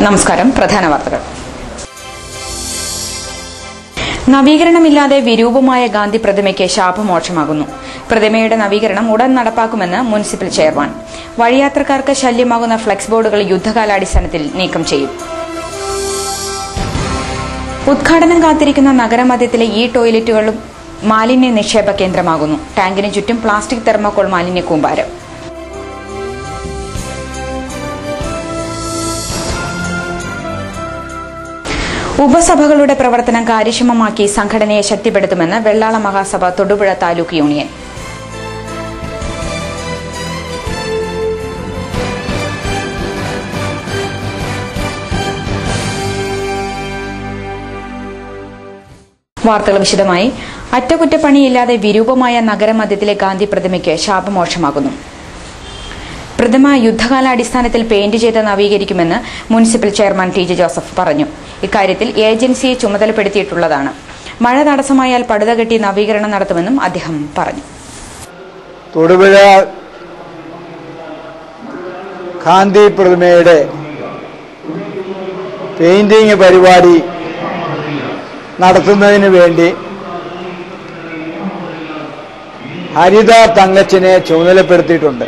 നമസ്കാരം. പ്രധാന വാർത്തകൾ. നവീകരണമില്ലാതെ വിരൂപമായ ഗാന്ധി പ്രതിമയ്ക്ക് ശാപമോക്ഷമാകുന്നു. പ്രതിമയുടെ നവീകരണം ഉടൻ നടപ്പാക്കുമെന്ന് മുനിസിപ്പൽ ചെയർമാൻ. വഴിയാത്രക്കാർക്ക് ശല്യമാകുന്ന ഫ്ലെക്സ് ബോർഡുകൾ യുദ്ധകാലാടിസ്ഥാനത്തിൽ നീക്കം ചെയ്യും. ഉദ്ഘാടനം കാത്തിരിക്കുന്ന നഗരമധ്യത്തിലെ ഈ ടോയ്ലറ്റുകളും മാലിന്യ നിക്ഷേപ കേന്ദ്രമാകുന്നു. ടാങ്കിന് ചുറ്റും പ്ലാസ്റ്റിക് തെർമോകോൾ മാലിന്യ കൂമ്പാരം. ഉപസഭകളുടെ പ്രവർത്തനം കാര്യക്ഷമമാക്കി സംഘടനയെ ശക്തിപ്പെടുത്തുമെന്ന് വെള്ളാള മഹാസഭ തൊടുപുഴ താലൂക്ക് യൂണിയൻ. വാർത്തകൾ വിശദമായി. അറ്റകുറ്റപ്പണിയില്ലാതെ വിരൂപമായ നഗരമധ്യത്തിലെ ഗാന്ധി പ്രതിമയ്ക്ക് ശാപമോക്ഷമാകുന്നു. പ്രതിമ യുദ്ധകാലാടിസ്ഥാനത്തിൽ പെയിന്റ് ചെയ്ത് നവീകരിക്കുമെന്ന് municipal chairman T J Joseph പറഞ്ഞു. ഇക്കാര്യത്തിൽ ഏജൻസിയെ ചുമതലപ്പെടുത്തിയിട്ടുള്ളതാണ്. മഴ തടസ്സമായാൽ പടുത കെട്ടി നവീകരണം നടത്തുമെന്നും അദ്ദേഹം പറഞ്ഞു. തൊടുപുഴ ഗാന്ധി പ്രതിമയുടെ പെയിന്റിംഗ് പരിപാടി നടത്തുന്നതിന് വേണ്ടി ഹരിത തങ്കച്ചനെ ചുമതലപ്പെടുത്തിയിട്ടുണ്ട്.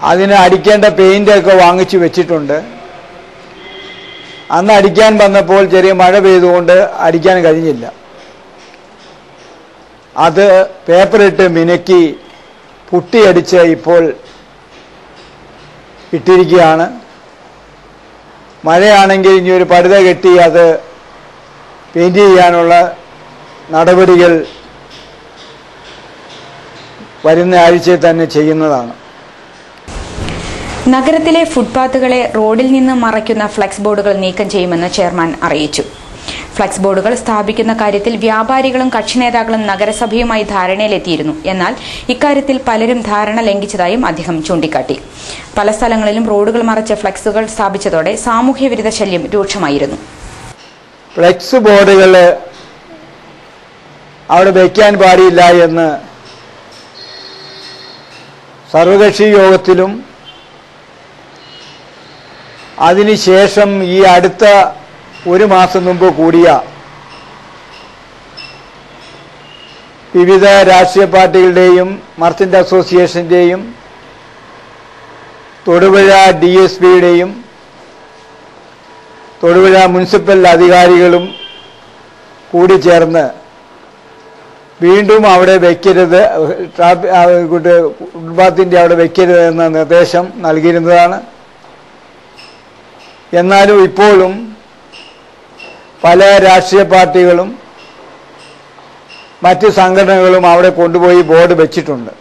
അതിന് അടിക്കേണ്ട പെയിന്റൊക്കെ വാങ്ങിച്ചു വെച്ചിട്ടുണ്ട്. അന്ന് അടിക്കാൻ വന്നപ്പോൾ ചെറിയ മഴ പെയ്തുകൊണ്ട് അടിക്കാൻ കഴിഞ്ഞില്ല. അത് പേപ്പറിട്ട് മിനുക്കി പുട്ടിയടിച്ച് ഇപ്പോൾ ഇട്ടിരിക്കുകയാണ്. മഴയാണെങ്കിൽ ഇനി ഒരു പടുത കെട്ടി അത് പെയിന്റ് ചെയ്യാനുള്ള നടപടികൾ വരുന്ന ആഴ്ചയിൽ തന്നെ ചെയ്യുന്നതാണ്. നഗരത്തിലെ ഫുട്പാത്തുകളെ റോഡിൽ നിന്ന് മറയ്ക്കുന്ന ഫ്ലെക്സ് ബോർഡുകൾ നീക്കം ചെയ്യുമെന്ന് ചെയർമാൻ അറിയിച്ചു. ഫ്ലെക്സ് ബോർഡുകൾ സ്ഥാപിക്കുന്ന കാര്യത്തിൽ വ്യാപാരികളും കക്ഷി നേതാക്കളും നഗരസഭയുമായി ധാരണയിലെത്തിയിരുന്നു. എന്നാൽ ഇക്കാര്യത്തിൽ പലരും ധാരണ ലംഘിച്ചതായും അദ്ദേഹം ചൂണ്ടിക്കാട്ടി. പല സ്ഥലങ്ങളിലും റോഡുകൾ മറച്ച് ഫ്ലെക്സുകൾ സ്ഥാപിച്ചതോടെ സാമൂഹ്യ വിരുദ്ധ ശല്യം രൂക്ഷമായിരുന്നു. ഫ്ലെക്സ് ബോർഡുകൾ അവിടെ വയ്ക്കാൻ പാടില്ല എന്ന് സർവകക്ഷി യോഗത്തിലും അതിനുശേഷം ഈ അടുത്ത ഒരു മാസം മുമ്പ് കൂടിയ വിവിധ രാഷ്ട്രീയ പാർട്ടികളുടെയും മർച്ചന്റ് അസോസിയേഷന്റെയും തൊടുപുഴ DSPയുടെയും തൊടുപുഴ മുനിസിപ്പൽ അധികാരികളും കൂടി ചേർന്ന് വീണ്ടും അവിടെ വയ്ക്കരുത്, ഫുട്പാത്തിന്റെ അവിടെ വയ്ക്കരുത് എന്ന നിർദ്ദേശം നൽകിയിരുന്നതാണ്. എന്നാലും ഇപ്പോഴും പല രാഷ്ട്രീയ പാർട്ടികളും മറ്റ് സംഘടനകളും അവിടെ കൊണ്ടുപോയി ബോർഡ് വെച്ചിട്ടുണ്ട്.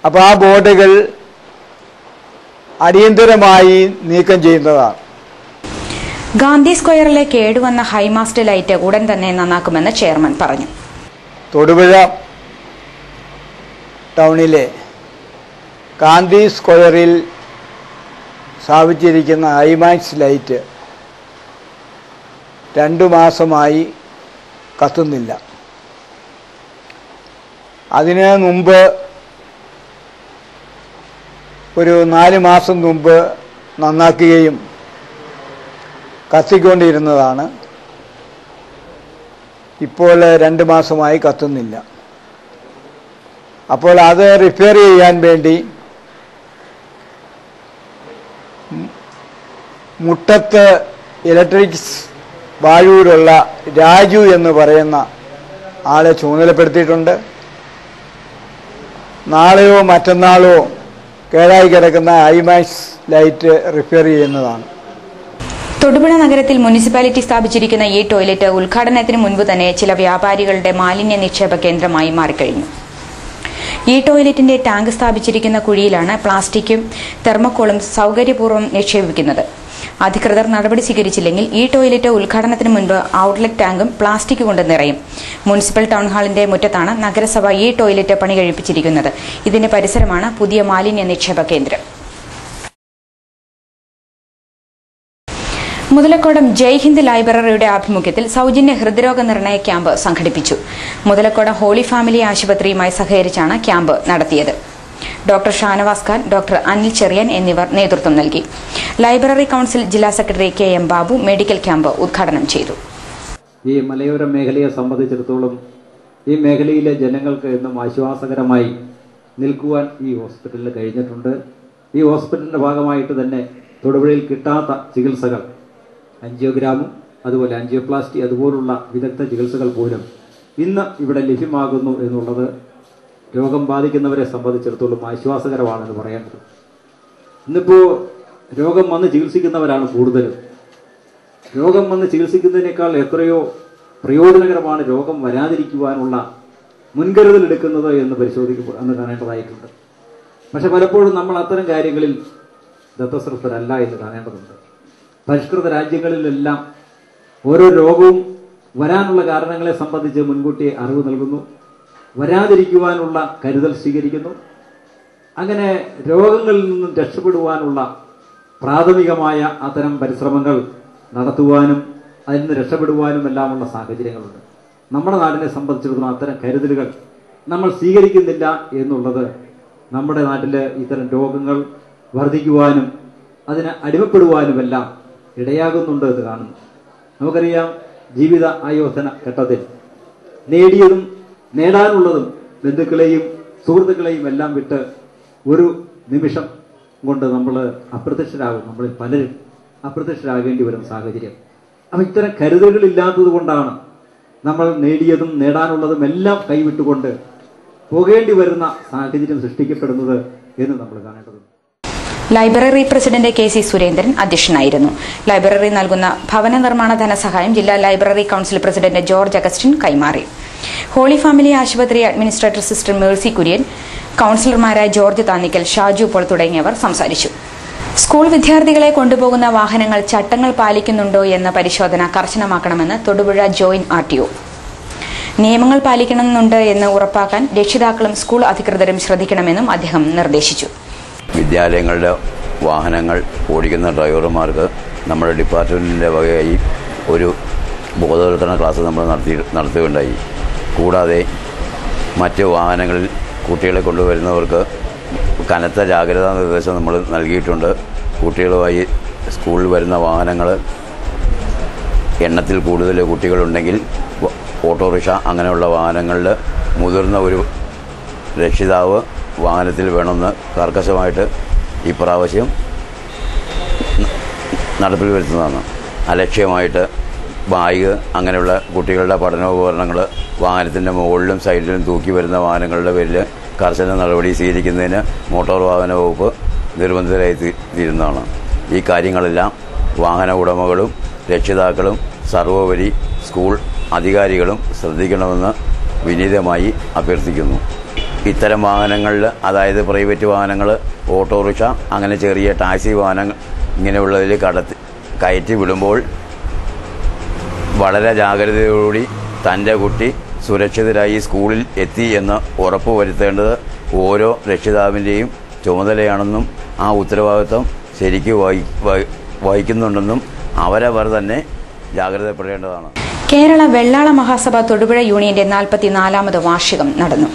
അപ്പോൾ ആ ബോർഡുകൾ അടിയന്തരമായി നീക്കം ചെയ്യുന്നതാണ്. ഗാന്ധി സ്ക്വയറിലെ കേടുവന്ന ഹൈമാസ്റ്റ് ലൈറ്റ് ഉടൻ തന്നെ നന്നാക്കുമെന്ന് ചെയർമാൻ പറഞ്ഞു. തൊടുപുഴ ടൗണിലെ ഗാന്ധി സ്ക്വയറിൽ സ്ഥാപിച്ചിരിക്കുന്ന ഹൈമാക്സ് ലൈറ്റ് 2 മാസമായി കത്തുന്നില്ല. അതിന് മുമ്പ് ഒരു 4 മാസം മുമ്പ് നന്നാക്കുകയും കത്തിക്കൊണ്ടിരുന്നതാണ്. ഇപ്പോൾ 2 മാസമായി കത്തുന്നില്ല. അപ്പോൾ അത് റിപ്പയർ ചെയ്യാൻ വേണ്ടി മുട്ടത്ത് ഇലക്ട്രിക്സ് വാഴൂരുള്ള രാജു എന്ന് പറയുന്ന ആളെ ചുമതലപ്പെടുത്തിയിട്ടുണ്ട്. നാളെയോ മറ്റന്നാളോ കേടായി കിടക്കുന്ന ഹൈമാക്സ് ലൈറ്റ് റിപ്പയർ ചെയ്യുന്നതാണ്. തൊടുപുഴ നഗരത്തിൽ മുനിസിപ്പാലിറ്റി സ്ഥാപിച്ചിരിക്കുന്ന ഈ ടോയ്ലറ്റ് ഉദ്ഘാടനത്തിന് മുൻപ് തന്നെ ചില വ്യാപാരികളുടെ മാലിന്യ നിക്ഷേപ കേന്ദ്രമായി മാറിക്കഴിഞ്ഞു. ഈ ടോയ്ലറ്റിന്റെ ടാങ്ക് സ്ഥാപിച്ചിരിക്കുന്ന കുഴിയിലാണ് പ്ലാസ്റ്റിക്കും തെർമോക്കോളും സൗകര്യപൂർവ്വം നിക്ഷേപിക്കുന്നത്. അധികൃതർ നടപടി സ്വീകരിച്ചില്ലെങ്കിൽ ഈ ടോയ്ലറ്റ് ഉദ്ഘാടനത്തിന് മുൻപ് ഔട്ട്ലെറ്റ് ടാങ്കും പ്ലാസ്റ്റിക് കൊണ്ട് നിറയും. മുനിസിപ്പൽ ടൗൺ ഹാളിന്റെ മുറ്റത്താണ് നഗരസഭ ഈ ടോയ്ലറ്റ് പണി കഴിപ്പിച്ചിരിക്കുന്നത്. ഇതിന്റെ പരിസരമാണ് പുതിയ മാലിന്യ നിക്ഷേപ കേന്ദ്രം. മുതലക്കോടം ജയ്ഹിന്ദ് ലൈബ്രറിയുടെ ആഭിമുഖ്യത്തിൽ സൗജന്യ ഹൃദ്രോഗ നിർണയ ക്യാമ്പ് സംഘടിപ്പിച്ചു. മുതലക്കോടം ഹോളി ഫാമിലി ആശുപത്രിയുമായി സഹകരിച്ചാണ് ക്യാമ്പ് നടത്തിയത്. ഡോക്ടർ ഷാനവാസ് ഖാൻ, ഡോക്ടർ അനിൽ ചെറിയൻ എന്നിവർ നേതൃത്വം നൽകി. ലൈബ്രറി കൌൺസിൽ ജില്ലാ secretary KM Babu medical camp ഉദ്ഘാടനം ചെയ്തു. ഈ മലയോര മേഖലയെ സംബന്ധിച്ചിടത്തോളം ഈ മേഖലയിലെ ജനങ്ങൾക്ക് എന്നും ആശ്വാസകരമായി നിൽക്കുവാൻ ഈ ഹോസ്പിറ്റലിൽ കഴിഞ്ഞിട്ടുണ്ട്. ഈ ഹോസ്പിറ്റലിന്റെ ഭാഗമായിട്ട് തന്നെ തൊടുപുഴയിൽ കിട്ടാത്ത ചികിത്സകൾ, ആൻജിയോഗ്രാമും അതുപോലെ ആൻജിയോപ്ലാസ്റ്റി അതുപോലുള്ള വിദഗ്ധ ചികിത്സകൾ പോലും ഇന്ന് ഇവിടെ ലഭ്യമാകുന്നു എന്നുള്ളത് രോഗം ബാധിക്കുന്നവരെ സംബന്ധിച്ചിടത്തോളം ആശ്വാസകരമാണെന്ന് പറയേണ്ടത്. ഇന്നിപ്പോൾ രോഗം വന്ന് ചികിത്സിക്കുന്നവരാണ് കൂടുതലും. രോഗം വന്ന് ചികിത്സിക്കുന്നതിനേക്കാൾ എത്രയോ പ്രയോജനകരമാണ് രോഗം വരാതിരിക്കുവാനുള്ള മുൻകരുതലെടുക്കുന്നത് എന്ന് കാണേണ്ടതായിട്ടുണ്ട്. പക്ഷെ പലപ്പോഴും നമ്മൾ അത്തരം കാര്യങ്ങളിൽ ദത്തശ്രദ്ധരല്ല എന്ന് കാണേണ്ടതുണ്ട്. പരിഷ്കൃത രാജ്യങ്ങളിലെല്ലാം ഓരോ രോഗവും വരാനുള്ള കാരണങ്ങളെ സംബന്ധിച്ച് മുൻകൂട്ടി അറിവ് നൽകുന്നു, വരാതിരിക്കുവാനുള്ള കരുതൽ സ്വീകരിക്കുന്നു. അങ്ങനെ രോഗങ്ങളിൽ നിന്നും രക്ഷപ്പെടുവാനുള്ള പ്രാഥമികമായ അത്തരം പരിശ്രമങ്ങൾ നടത്തുവാനും അതിൽ നിന്ന് രക്ഷപ്പെടുവാനും എല്ലാമുള്ള സാഹചര്യങ്ങളുണ്ട്. നമ്മുടെ നാടിനെ സംബന്ധിച്ചിടത്തോളം അത്തരം കരുതലുകൾ നമ്മൾ സ്വീകരിക്കുന്നില്ല എന്നുള്ളത് നമ്മുടെ നാട്ടിൽ ഇത്തരം രോഗങ്ങൾ വർദ്ധിക്കുവാനും അതിന് അടിമപ്പെടുവാനുമെല്ലാം ഇടയാകുന്നുണ്ട് എന്ന് കാണുന്നു. നമുക്കറിയാം, ജീവിത ആയോധന ഘട്ടത്തിൽ നേടിയതും നേടാനുള്ളതും ബന്ധുക്കളെയും സുഹൃത്തുക്കളെയും എല്ലാം വിട്ട് ഒരു നിമിഷം കൊണ്ട് നമ്മൾ അപ്രത്യക്ഷരാകും. നമ്മളിൽ പലരും അപ്രത്യക്ഷരാകേണ്ടി വരുന്ന സാഹചര്യം. അപ്പം ഇത്തരം കരുതലുകൾ ഇല്ലാത്തത് കൊണ്ടാണ് നമ്മൾ നേടിയതും നേടാനുള്ളതും എല്ലാം കൈവിട്ടുകൊണ്ട് പോകേണ്ടി വരുന്ന സാഹചര്യം സൃഷ്ടിക്കപ്പെടുന്നത് എന്ന് നമ്മൾ കാണേണ്ടതുണ്ട്. ലൈബ്രറി പ്രസിഡന്റ് KC സുരേന്ദ്രൻ അധ്യക്ഷനായിരുന്നു. ലൈബ്രറി നൽകുന്ന ഭവന നിർമ്മാണ ധനസഹായം ജില്ലാ library council president George Augustine കൈമാറി. ഹോളി ഫാമിലി ആശുപത്രി അഡ്മിനിസ്ട്രേറ്റർ സിസ്റ്റർ മേഴ്സി കുര്യൻ, കൌൺസിലർമാരായ ജോർജ് താന്നിക്കൽ, ഷാജു പോൾ തുടങ്ങിയവർ സംസാരിച്ചു. സ്കൂൾ വിദ്യാർത്ഥികളെ കൊണ്ടുപോകുന്ന വാഹനങ്ങൾ ചട്ടങ്ങൾ പാലിക്കുന്നുണ്ടോ എന്ന പരിശോധന കർശനമാക്കണമെന്ന് തൊടുപുഴ ജോയിന്റ് RTO. നിയമങ്ങൾ പാലിക്കണമെന്നുണ്ട് എന്ന് ഉറപ്പാക്കാൻ രക്ഷിതാക്കളും സ്കൂൾ അധികൃതരും ശ്രദ്ധിക്കണമെന്നും അദ്ദേഹം നിർദ്ദേശിച്ചു. വിദ്യാലയങ്ങളുടെ വാഹനങ്ങൾ ഓടിക്കുന്ന ഡ്രൈവർമാർക്ക് നമ്മുടെ ഡിപ്പാർട്ട്മെൻറ്റിൻ്റെ വകയായി ഒരു ബോധവൽക്കരണ ക്ലാസ് നമ്മൾ നടത്തുകയുണ്ടായി. കൂടാതെ മറ്റ് വാഹനങ്ങളിൽ കുട്ടികളെ കൊണ്ടുവരുന്നവർക്ക് കനത്ത ജാഗ്രതാ നിർദ്ദേശം നമ്മൾ നൽകിയിട്ടുണ്ട്. കുട്ടികളുമായി സ്കൂളിൽ വരുന്ന വാഹനങ്ങൾ എണ്ണത്തിൽ കൂടുതൽ കുട്ടികളുണ്ടെങ്കിൽ ഓട്ടോറിക്ഷ അങ്ങനെയുള്ള വാഹനങ്ങളിൽ മുതിർന്ന ഒരു രക്ഷിതാവ് വാഹനത്തിൽ വേണമെന്ന് കർക്കശമായിട്ട് ഇപ്രാവശ്യം നടപ്പിൽ വരുത്തുന്നതാണ്. അലക്ഷ്യമായിട്ട് ബാഗ് അങ്ങനെയുള്ള കുട്ടികളുടെ പഠനോപകരണങ്ങൾ വാഹനത്തിൻ്റെ മുകളിലും സൈഡിലും തൂക്കി വരുന്ന വാഹനങ്ങളുടെ പേരിൽ കർശന നടപടി സ്വീകരിക്കുന്നതിന് മോട്ടോർ വാഹന വകുപ്പ് നിർബന്ധിതരായി തീരുന്നതാണ്. ഈ കാര്യങ്ങളെല്ലാം വാഹന ഉടമകളും രക്ഷിതാക്കളും സർവോപരി സ്കൂൾ അധികാരികളും ശ്രദ്ധിക്കണമെന്ന് വിനീതമായി അഭ്യർത്ഥിക്കുന്നു. ഇത്തരം വാഹനങ്ങളിൽ, അതായത് പ്രൈവറ്റ് വാഹനങ്ങൾ, ഓട്ടോറിക്ഷ, അങ്ങനെ ചെറിയ ടാക്സി വാഹനങ്ങൾ ഇങ്ങനെയുള്ളതിൽ കയറ്റി വിടുമ്പോൾ വളരെ ജാഗ്രതയോടുകൂടി തൻ്റെ കുട്ടി സുരക്ഷിതരായി സ്കൂളിൽ എത്തി എന്ന് ഉറപ്പുവരുത്തേണ്ടത് ഓരോ രക്ഷിതാവിൻ്റെയും ചുമതലയാണെന്നും ആ ഉത്തരവാദിത്വം ശരിക്കും വഹിക്കുന്നുണ്ടെന്നും അവരവർ തന്നെ ജാഗ്രതപ്പെടേണ്ടതാണ്. കേരള വെള്ളാള മഹാസഭ തൊടുപുഴ യൂണിയന്റെ 44ാമത് വാർഷികം നടന്നു.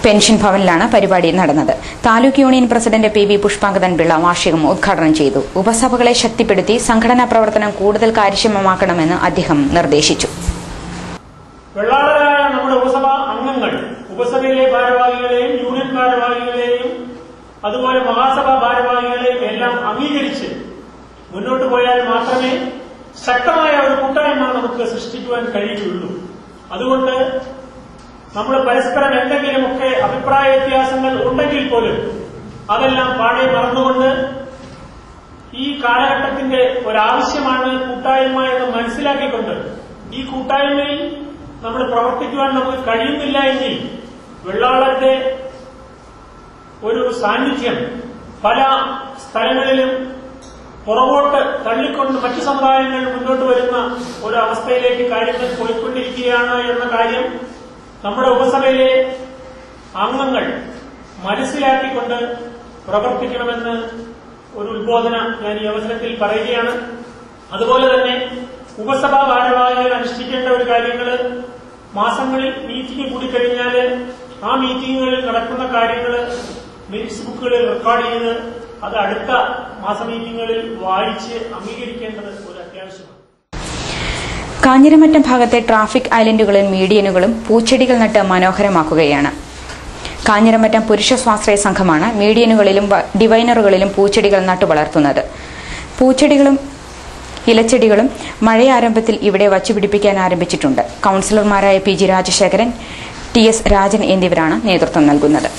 പെൻഷൻ ഭവനിലാണ് പരിപാടി നടന്നത്. Taluk union president PV Pushpangadan Pillai വാർഷികം ഉദ്ഘാടനം ചെയ്തു. ഉപസഭകളെ ശക്തിപ്പെടുത്തി സംഘടനാ പ്രവർത്തനം കൂടുതൽ കാര്യക്ഷമമാക്കണമെന്ന് അദ്ദേഹം നിർദ്ദേശിച്ചു. വെള്ളാളരായ നമ്മുടെ ഉപസഭാ അംഗങ്ങൾ ഉപസഭയിലെ ഭാരവാഹികളെയും യൂണിയൻ ഭാരവാഹികളെയും അതുപോലെ മഹാസഭാ ഭാരവാഹികളെയും എല്ലാം അംഗീകരിച്ച് മുന്നോട്ട് പോയാൽ മാത്രമേ ശക്തമായ ഒരു കൂട്ടായ്മ നമുക്ക് സൃഷ്ടിക്കുവാൻ കഴിയുകയുള്ളൂ. അതുകൊണ്ട് നമ്മൾ പരസ്പരം എന്തെങ്കിലുമൊക്കെ അഭിപ്രായ വ്യത്യാസങ്ങൾ ഉണ്ടെങ്കിൽ പോലും അതെല്ലാം പാടെ മറന്നുകൊണ്ട് ഈ കാലഘട്ടത്തിന്റെ ഒരാവശ്യമാണ് കൂട്ടായ്മ എന്ന് മനസ്സിലാക്കിക്കൊണ്ട് ഈ കൂട്ടായ്മയിൽ നമ്മൾ പ്രവർത്തിക്കുവാൻ നമുക്ക് കഴിയുന്നില്ല എങ്കിൽ വെള്ളാളന്റെ ഒരു സാന്നിധ്യം പല സ്ഥലങ്ങളിലും പുറകോട്ട് തള്ളിക്കൊണ്ട് മറ്റു സമുദായങ്ങൾ മുന്നോട്ട് വരുന്ന ഒരു അവസ്ഥയിലേക്ക് കാര്യങ്ങൾ പോയിക്കൊണ്ടിരിക്കുകയാണ് എന്ന കാര്യം നമ്മുടെ ഉപസഭയിലെ അംഗങ്ങൾ മനസ്സിലാക്കിക്കൊണ്ട് പ്രവർത്തിക്കണമെന്ന് ഒരു ഉദ്ബോധന ഞാൻ ഈ അവസരത്തിൽ പറയുകയാണ്. അതുപോലെ തന്നെ ഉപസഭാ ഭാരവാഹികൾ അനുഷ്ഠിക്കേണ്ട ഒരു കാര്യങ്ങൾ, മാസങ്ങളിൽ മീറ്റിംഗ് കൂടിക്കഴിഞ്ഞാൽ ആ മീറ്റിങ്ങുകളിൽ നടക്കുന്ന കാര്യങ്ങൾ മിനിറ്റ്സ് ബുക്കുകളിൽ റെക്കോർഡ് ചെയ്ത് അത് അടുത്ത മാസ മീറ്റിങ്ങുകളിൽ വായിച്ച് അംഗീകരിക്കേണ്ടത് ഒരു അത്യാവശ്യമാണ്. കാഞ്ഞിരമറ്റം ഭാഗത്തെ ട്രാഫിക് ഐലൻഡുകളും മീഡിയനുകളും പൂച്ചെടികൾ നട്ട് മനോഹരമാക്കുകയാണ്. കാഞ്ഞിരമറ്റം പുരുഷ സ്വാശ്രയ സംഘമാണ് മീഡിയനുകളിലും ഡിവൈനറുകളിലും പൂച്ചെടികൾ നട്ടുവളർത്തുന്നത്. പൂച്ചെടികളും ഇലച്ചെടികളും മഴയാരംഭത്തിൽ ഇവിടെ വച്ചുപിടിപ്പിക്കാൻ ആരംഭിച്ചിട്ടുണ്ട്. കൌൺസിലർമാരായ PG രാജശേഖരൻ, TS രാജൻ എന്നിവരാണ് നേതൃത്വം നൽകുന്നത്.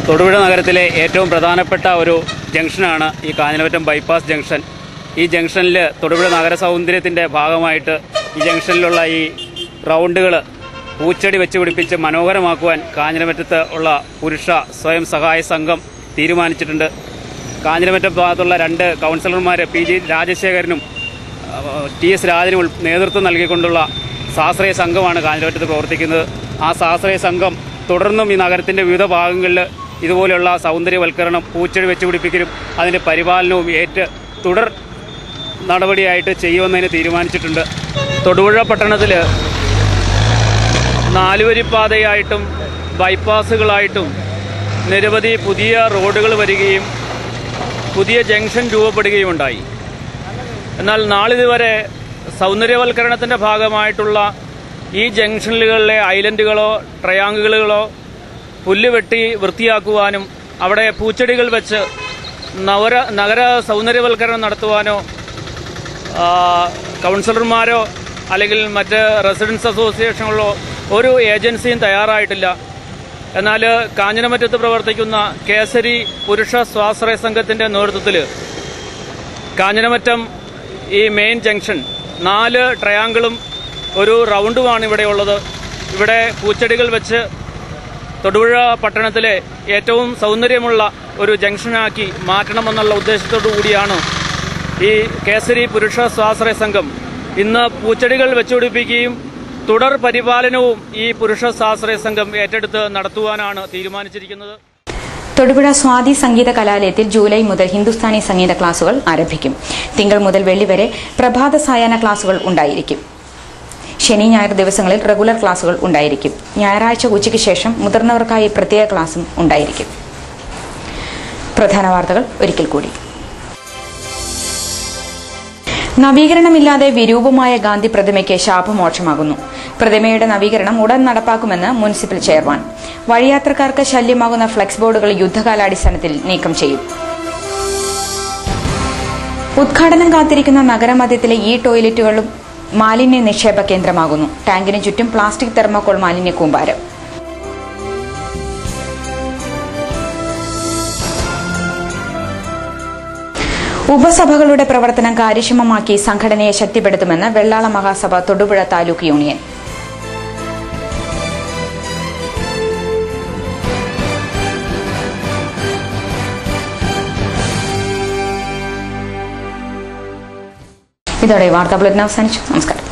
തൊടുപുഴ നഗരത്തിലെ ഏറ്റവും പ്രധാനപ്പെട്ട ഒരു ജംഗ്ഷനാണ് ഈ കാഞ്ഞിരമറ്റം ബൈപ്പാസ് ജംഗ്ഷൻ. ഈ ജംഗ്ഷനിൽ തൊടുപുഴ നഗര സൗന്ദര്യത്തിൻ്റെ ഭാഗമായിട്ട് ഈ ജംഗ്ഷനിലുള്ള ഈ റൗണ്ടുകൾ പൂച്ചെടി വെച്ച് പിടിപ്പിച്ച് മനോഹരമാക്കുവാൻ കാഞ്ഞിരമറ്റത്ത് ഉള്ള പുരുഷ സ്വയം സഹായ സംഘം തീരുമാനിച്ചിട്ടുണ്ട്. കാഞ്ഞിരമറ്റം ഭാഗത്തുള്ള 2 കൗൺസിലർമാർ PG രാജശേഖരനും TS രാജനും നേതൃത്വം നൽകിക്കൊണ്ടുള്ള സ്വാശ്രയ സംഘമാണ് കാഞ്ഞിരമറ്റത്ത് പ്രവർത്തിക്കുന്നത്. ആ സ്വാശ്രയ സംഘം തുടർന്നും ഈ നഗരത്തിൻ്റെ വിവിധ ഭാഗങ്ങളിൽ ഇതുപോലെയുള്ള സൗന്ദര്യവൽക്കരണം, പൂച്ചെടി വെച്ചുപിടിപ്പിക്കലും അതിൻ്റെ പരിപാലനവും തുടർ നടപടിയായിട്ട് ചെയ്യുമെന്നതിന് തീരുമാനിച്ചിട്ടുണ്ട്. തൊടുപുഴ പട്ടണത്തിൽ 4 വരിപ്പാതയായിട്ടും ബൈപ്പാസുകളായിട്ടും നിരവധി പുതിയ റോഡുകൾ വരികയും പുതിയ ജംഗ്ഷൻ രൂപപ്പെടുകയുമുണ്ടായി. എന്നാൽ നാളിതുവരെ സൗന്ദര്യവൽക്കരണത്തിൻ്റെ ഭാഗമായിട്ടുള്ള ഈ ജംഗ്ഷനുകളിലെ ഐലൻഡുകളോ ട്രയാങ്കിളുകളോ പുല്ല് വെട്ടി വൃത്തിയാക്കുവാനും അവിടെ പൂച്ചെടികൾ വെച്ച് നഗര സൗന്ദര്യവൽക്കരണം നടത്തുവാനോ കൗൺസിലർമാരോ അല്ലെങ്കിൽ മറ്റ് റെസിഡൻസ് അസോസിയേഷനുകളോ ഒരു ഏജൻസിയും തയ്യാറായിട്ടില്ല. എന്നാൽ കാഞ്ഞിരമറ്റത്ത് പ്രവർത്തിക്കുന്ന കേസരി പുരുഷ സ്വാശ്രയ സംഘത്തിൻ്റെ നേതൃത്വത്തിൽ കാഞ്ഞിരമറ്റം ഈ മെയിൻ ജംഗ്ഷൻ 4 ട്രയാങ്കിളും ഒരു റൗണ്ടുമാണ് ഇവിടെയുള്ളത്. ഇവിടെ പൂച്ചെടികൾ വെച്ച് തൊടുപുഴ പട്ടണത്തിലെ ഏറ്റവും സൗന്ദര്യമുള്ള ഒരു ജംഗ്ഷനാക്കി മാറ്റണമെന്നുള്ള ഉദ്ദേശത്തോടു കൂടിയാണ് ഈ കേസരി പുരുഷ സ്വാശ്രയ സംഘം ഇന്ന് പൂച്ചെടികൾ വെച്ചുപിടിപ്പിക്കുകയും തുടർ പരിപാലനവും ഈ പുരുഷ സ്വാശ്രയ സംഘം ഏറ്റെടുത്ത് നടത്തുവാനാണ് തീരുമാനിച്ചിരിക്കുന്നത്. തൊടുപുഴ സ്വാതി സംഗീത കലാലയത്തിൽ ജൂലൈ മുതൽ ഹിന്ദുസ്ഥാനി സംഗീത ക്ലാസുകൾ ആരംഭിക്കും. തിങ്കൾ മുതൽ വെള്ളി വരെ പ്രഭാത സായാഹ്ന ക്ലാസുകൾ ഉണ്ടായിരിക്കും. ശനി ഞായർ ദിവസങ്ങളിൽ റെഗുലർ ക്ലാസുകൾ ഉണ്ടായിരിക്കും. ഞായറാഴ്ച ഉച്ചയ്ക്ക് ശേഷം മുതിർന്നവർക്കായി പ്രത്യേക ക്ലാസും ഉണ്ടായിരിക്കും. പ്രധാന വാർത്തകൾ ഒരിക്കൽ കൂടി. നവീകരണമില്ലാതെ വിരൂപമായ ഗാന്ധി പ്രതിമയ്ക്ക് ശാപമോക്ഷമാകുന്നു. പ്രതിമയുടെ നവീകരണം ഉടൻ നടപ്പാക്കുമെന്ന് മുനിസിപ്പൽ ചെയർമാൻ. വഴിയാത്രക്കാർക്ക് ശല്യമാകുന്ന ഫ്ലെക്സ് ബോർഡുകൾ യുദ്ധകാലാടിസ്ഥാനത്തിൽ നീക്കം ചെയ്യും. ഉദ്ഘാടനം കാത്തിരിക്കുന്ന നഗരമധ്യത്തിലെ ഈ ടോയ്ലറ്റുകളും മാലിന്യ നിക്ഷേപ കേന്ദ്രമാകുന്നു. ടാങ്കിന് ചുറ്റും പ്ലാസ്റ്റിക് തെർമോകോൾ മാലിന്യ കൂമ്പാരം. ഉപസഭകളുടെ പ്രവർത്തനം കാര്യക്ഷമമാക്കി സംഘടനയെ ശക്തിപ്പെടുത്തുമെന്ന് വെള്ളാള മഹാസഭ തൊടുപുഴ താലൂക്ക് യൂണിയൻ. ഇതോടെ വാർത്താ ബുള്ളറ്റിൻ അവസാനിച്ചു. നമസ്കാരം.